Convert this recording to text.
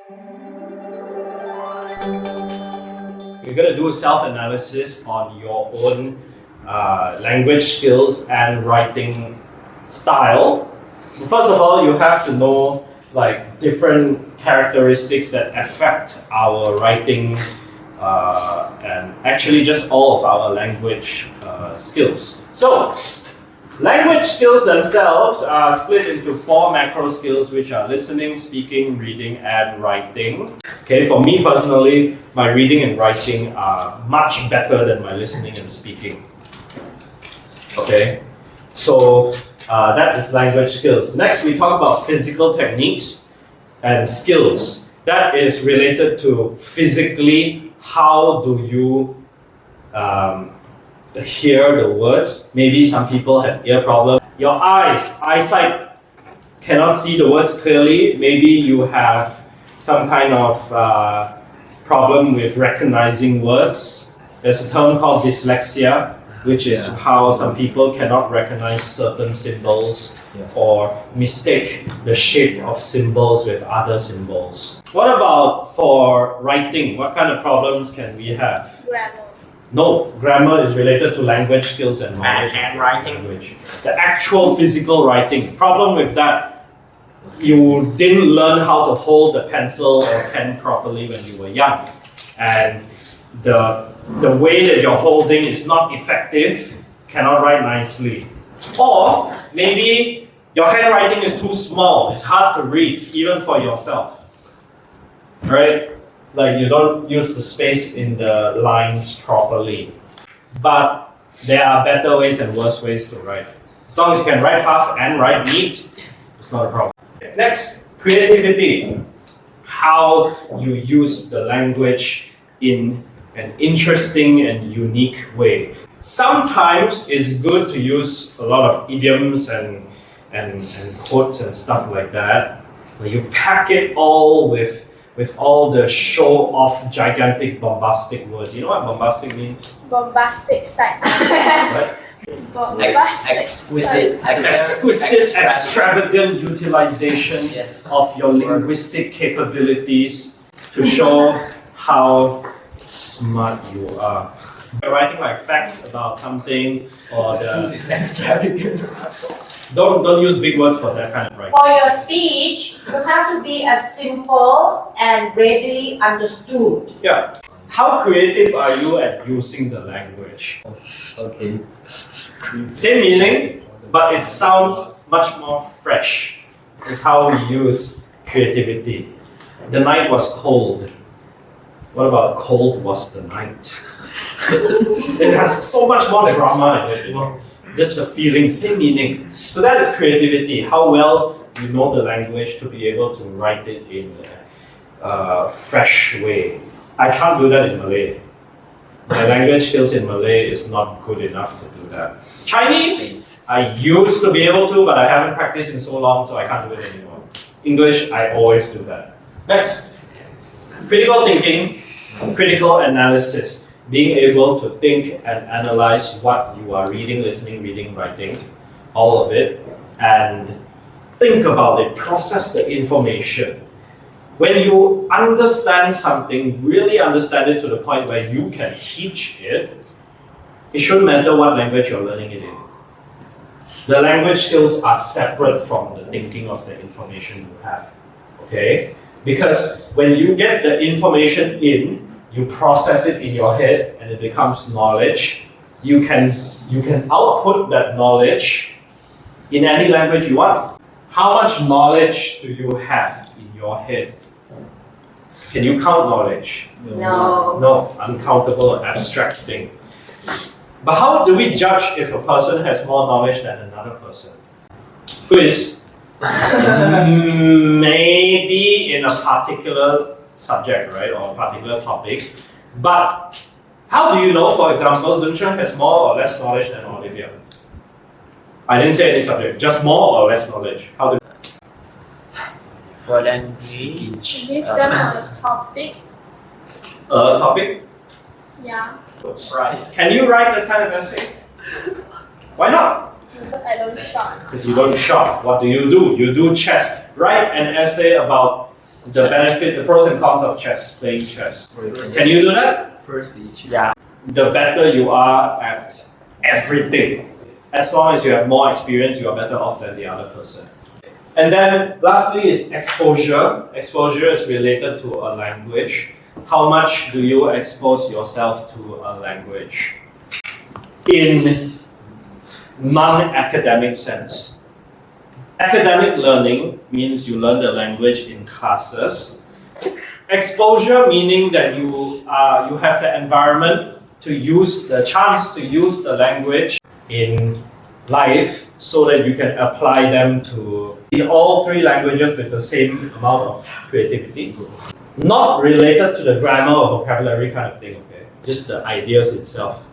You're going to do self-analysis on your own language skills and writing style. First of all, you have to know like different characteristics that affect our writing and actually just all of our language skills. So, language skills themselves are split into 4 macro skills, which are listening, speaking, reading, and writing. Okay, for me personally, my reading and writing are much better than my listening and speaking. Okay, so that is language skills. Next, we talk about physical techniques and skills. That is related to physically, how do you hear the words. Maybe some people have ear problems. Your eyesight cannot see the words clearly. Maybe you have some kind of problem with recognizing words. There's a term called dyslexia, which is how some people cannot recognize certain symbols or mistake the shape of symbols with other symbols. What about for writing? What kind of problems can we have? Grammar. No, grammar is related to language skills and knowledge And of writing. language. The actual physical writing. Problem with that, you didn't learn how to hold the pencil or pen properly when you were young. And the way that you're holding is not effective, cannot write nicely. Or maybe your handwriting is too small, it's hard to read even for yourself. Right? Like you don't use the space in the lines properly. But there are better ways and worse ways to write. As long as you can write fast and write neat, it's not a problem. Next, creativity. How you use the language in an interesting and unique way. Sometimes it's good to use a lot of idioms and quotes and stuff like that. Where you pack it all with all the show-off, gigantic, bombastic words. You know what bombastic means? Bombastic side. Right? Exquisite, Exquisite, extravagant utilization Yes. of your linguistic capabilities to show how smart you are. You're writing like facts about something or It's extravagant. don't use big words for that kind of writing. For your speech, you have to be as simple and readily understood. Yeah. How creative are you at using the language? Okay. Same meaning, but it sounds much more fresh. Is how we use creativity. The night was cold. What about cold was the night? It has so much more drama in it, you know. Just the feeling, same meaning. So that is creativity. How well you know the language to be able to write it in a fresh way. I can't do that in Malay. My language skills in Malay is not good enough to do that. Chinese, I used to be able to, but I haven't practiced in so long, so I can't do it anymore. English, I always do that. Next, critical thinking, critical analysis. Being able to think and analyze what you are reading, listening, writing, all of it, and think about it, process the information. When you understand something, really understand it to the point where you can teach it, it shouldn't matter what language you're learning it in. The language skills are separate from the thinking of the information you have. Okay? Because when you get the information in, you process it in your head and it becomes knowledge. You can output that knowledge in any language you want. How much knowledge do you have in your head? Can you count knowledge? No. No, uncountable, abstract thing. But how do we judge if a person has more knowledge than another person? Quiz. Maybe in a particular subject, right, or a particular topic. But how do you know, for example, Zuncheng has more or less knowledge than Olivia? I didn't say any subject, just more or less knowledge. How do For language. Give them a topic. a topic? Yeah. Price. Can you write that kind of essay? Why not? Because I don't start. Because you don't shop. What do? You do chess. Write an essay about the benefit, the pros and cons of chess, playing chess. Can you do that? First each. Yeah. The better you are at everything. As long as you have more experience, you are better off than the other person. And then lastly is exposure. Exposure is related to a language. How much do you expose yourself to a language? In non-academic sense. Academic learning means you learn the language in classes. Exposure meaning that you have the environment to use the chance to use the language in life so that you can apply them to in all three languages with the same amount of creativity. Not related to the grammar or vocabulary kind of thing, okay? Just the ideas itself.